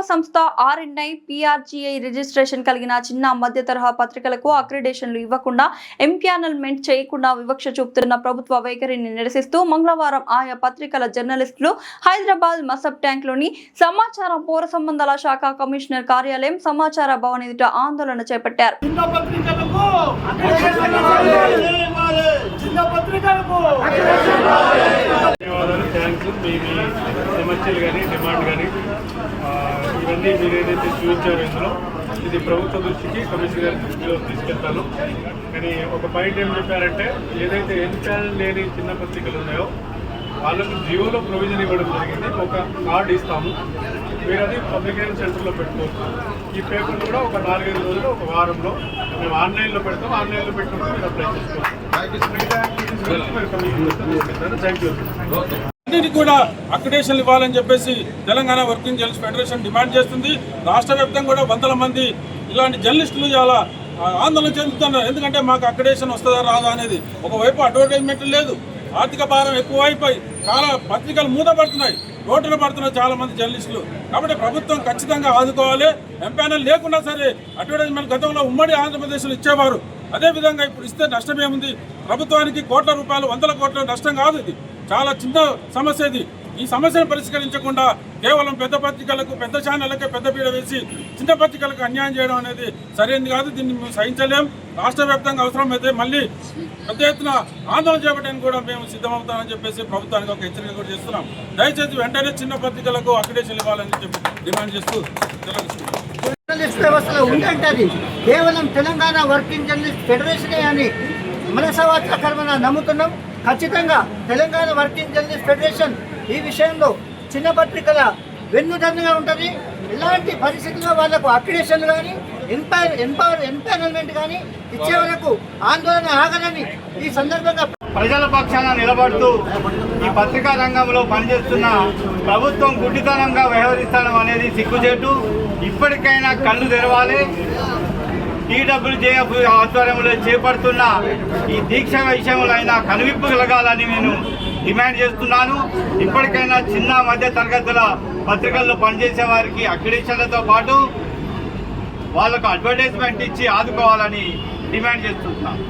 సంస్థ R&I PRGI registration కలిగిన చిన్న మధ్య తరహా పత్రికలకు అక్రిడేషన్లు ఇవ్వకుండా ఎంపానల్మెంట్ చేయకుండా వివక్ష చూపుతున్న ప్రభుత్వ వైఖరిని నిరసిస్తూ మంగళవారం ఆయా పత్రికల జర్నలిస్టులు హైదరాబాద్ మసబ్ ట్యాంక్లోని సమాచార పౌర సంబంధాల శాఖ కమిషనర్ కార్యాలయం సమాచార భవన్ ఎదుట ఆందోళన చేపట్టారు. సమస్యలు కానీ డిమాండ్ కానీ ఇవన్నీ మీరు ఏదైతే చూపించారో ఇందులో ఇది ప్రభుత్వ దృష్టికి కమిషనర్ గారి దృష్టిలో తీసుకెళ్తాను. కానీ ఒక పాయింట్ ఏం చెప్పారంటే ఏదైతే ఎంపానల్ లేని చిన్న పత్రికలు ఉన్నాయో వాళ్ళకి జియోలో ప్రొవిజన్ ఇవ్వడం జరిగింది. ఒక కార్డు ఇస్తాము, మీరు అది పబ్లికేషన్ సెంటర్లో పెట్టుకోవచ్చు. ఈ పేపర్ కూడా ఒక 4-5 రోజులు ఒక వారంలో మేము ఆన్లైన్లో పెడతాం. ఆన్లైన్లో పెట్టుకుంటే మీరు అప్లై చేసుకోవచ్చు. అన్నిటికీ కూడా అక్రిడేషన్ ఇవ్వాలని చెప్పేసి Telangana working journalist federation demand చేస్తుంది. రాష్ట్ర వ్యాప్తంగా కూడా వందల మంది ఇలాంటి జర్నలిస్టులు చాలా ఆందోళన చెందుతున్నారు. ఎందుకంటే మాకు అక్రిడేషన్ వస్తుందా రాదా అనేది. ఒకవైపు అడ్వర్టైజ్మెంట్ లేదు, ఆర్థిక భారం ఎక్కువైపోయి చాలా పత్రికలు మూతపడుతున్నాయి, రోడ్డున పడుతున్నారు చాలా మంది జర్నలిస్టులు. కాబట్టి ప్రభుత్వం ఖచ్చితంగా ఆదుకోవాలి. ఎంపానల్ లేకున్నా సరే అడ్వర్టైజ్మెంట్ గతంలో ఉమ్మడి ఆంధ్రప్రదేశ్లో ఇచ్చేవారు. అదేవిధంగా ఇప్పుడు ఇస్తే నష్టం ఏముంది? ప్రభుత్వానికి కోట్ల రూపాయలు, వందల కోట్ల నష్టం కాదు. ఇది చాలా చిన్న సమస్య. ఇది ఈ సమస్యను పరిష్కరించకుండా కేవలం పెద్ద పత్రికలకు, పెద్ద ఛానళ్ళకే పెద్దపీడ వేసి చిన్న పత్రికలకు అన్యాయం చేయడం అనేది సరైనది కాదు. దీన్ని మేము సహించలేం. రాష్ట్ర వ్యాప్తంగా అవసరమైతే మళ్ళీ పెద్ద ఎత్తున ఆందోళన చేపట్టడానికి కూడా మేము సిద్ధమవుతామని చెప్పేసి ప్రభుత్వానికి ఒక హెచ్చరిక కూడా చేస్తున్నాం. దయచేసి వెంటనే చిన్న పత్రికలకు అక్రిడేషన్ ఇవ్వాలని చెప్పి డిమాండ్ చేస్తూ జర్నలిస్ట్ వ్యవస్థలో ఉందంటే కేవలం తెలంగాణ వర్కింగ్ జర్నలిస్ట్ ఫెడరేషనే అని మనసవాచకరమైన నమ్ముతున్నాం. ఖచ్చితంగా తెలంగాణ వర్కింగ్ జర్నలిస్ట్ ఫెడరేషన్ ఈ విషయంలో చిన్న పత్రికల వెన్నుదన్నుగా ఉంటుంది. ఇలాంటి పరిస్థితుల్లో వాళ్లకు అక్రిడేషన్లు కానీ ఎంపానల్మెంట్ కానీ ఇచ్చే వరకు ఆందోళన ఆగదని ఈ సందర్భంగా ప్రజల పక్షాన నిలబడుతూ ఈ పత్రికా రంగంలో పనిచేస్తున్న ప్రభుత్వం గుడ్డితనంగా వ్యవహరిస్తడం అనేది సిగ్గుచేటు. ఇప్పటికైనా కళ్ళు తెరవాలి. TWJF ఆధ్వర్యంలో చేపడుతున్న ఈ దీక్ష విషయంలో అయినా కనువిప్పు కలగాలని నేను డిమాండ్ చేస్తున్నాను. ఇప్పటికైనా చిన్న మధ్య తరగతుల పత్రికల్లో పనిచేసే వారికి అక్రిడేషన్లతో పాటు వాళ్ళకు అడ్వర్టైజ్మెంట్ ఇచ్చి ఆదుకోవాలని డిమాండ్ చేస్తున్నాను.